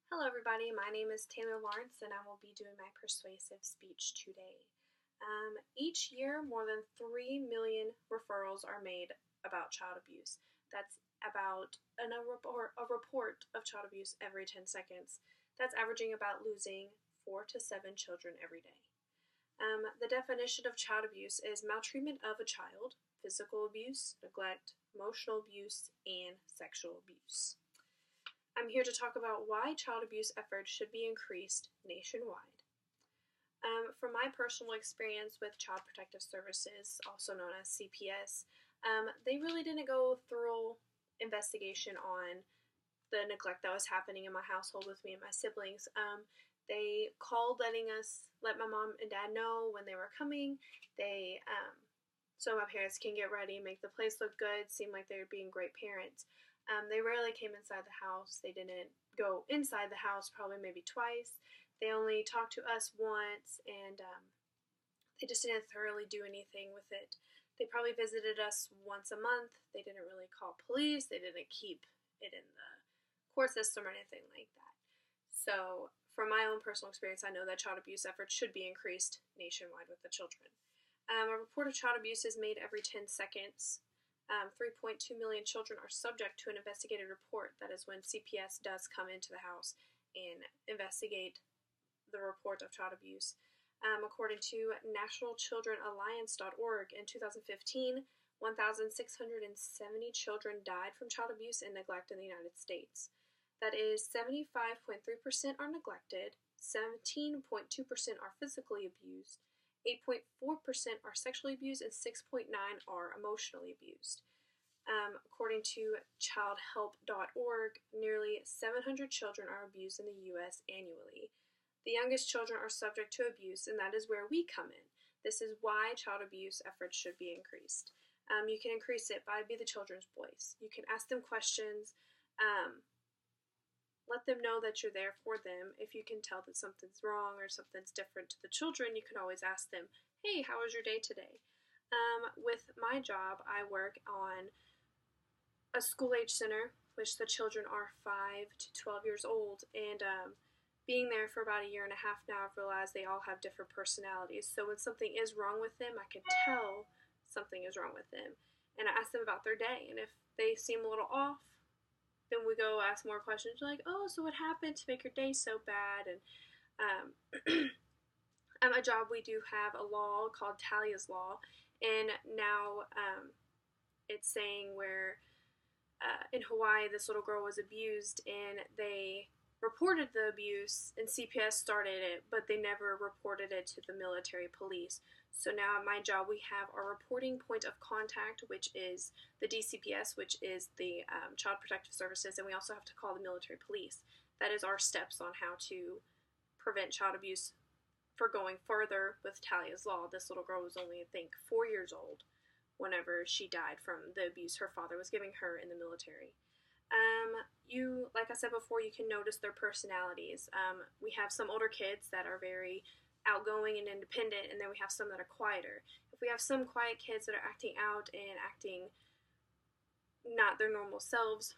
Hello everybody, my name is Taylor Lawrence and I will be doing my persuasive speech today. Each year, more than 3 million referrals are made about child abuse. That's about a report of child abuse every 10 seconds. That's averaging about losing 4 to 7 children every day. The definition of child abuse is maltreatment of a child, physical abuse, neglect, emotional abuse, and sexual abuse. I'm here to talk about why child abuse efforts should be increased nationwide. From my personal experience with Child Protective Services, also known as CPS, they really didn't go thorough investigation on the neglect that was happening in my household with me and my siblings. They called let my mom and dad know when they were coming. So my parents can get ready, make the place look good, seem like they were being great parents. They rarely came inside the house. They didn't go inside the house probably maybe twice. They only talked to us once, and they just didn't thoroughly do anything with it. They probably visited us once a month. They didn't really call police. They didn't keep it in the court system or anything like that. So from my own personal experience, I know that child abuse efforts should be increased nationwide with the children. A report of child abuse is made every 10 seconds. 3.2 million children are subject to an investigative report. That is when CPS does come into the house and investigate the report of child abuse. According to nationalchildrenalliance.org, in 2015, 1,670 children died from child abuse and neglect in the United States. That is 75.3% are neglected, 17.2% are physically abused, 8.4% are sexually abused, and 6.9% are emotionally abused. According to childhelp.org, nearly 700 children are abused in the U.S. annually. The youngest children are subject to abuse, and that is where we come in. This is why child abuse efforts should be increased. You can increase it by be the children's voice. You can ask them questions. Let them know that you're there for them. If you can tell that something's wrong or something's different to the children, you can always ask them, hey, how was your day today? With my job, I work on a school-age center, which the children are 5 to 12 years old, and being there for about a year and a half now, I've realized they all have different personalities. So when something is wrong with them, I can tell something is wrong with them. And I ask them about their day, and if they seem a little off, then we go ask more questions like, oh, so what happened to make your day so bad? And at my job, we do have a law called Talia's Law, and now it's saying where in Hawaii, this little girl was abused, and they reported the abuse, and CPS started it, but they never reported it to the military police. So now at my job, we have our reporting point of contact, which is the DCPS, which is the Child Protective Services, and we also have to call the military police. That is our steps on how to prevent child abuse. For going further with Talia's Law, this little girl was only, I think, 4 years old whenever she died from the abuse her father was giving her in the military. Like I said before, you can notice their personalities. We have some older kids that are very outgoing and independent, and then we have some that are quieter. If we have some quiet kids that are acting out and acting not their normal selves,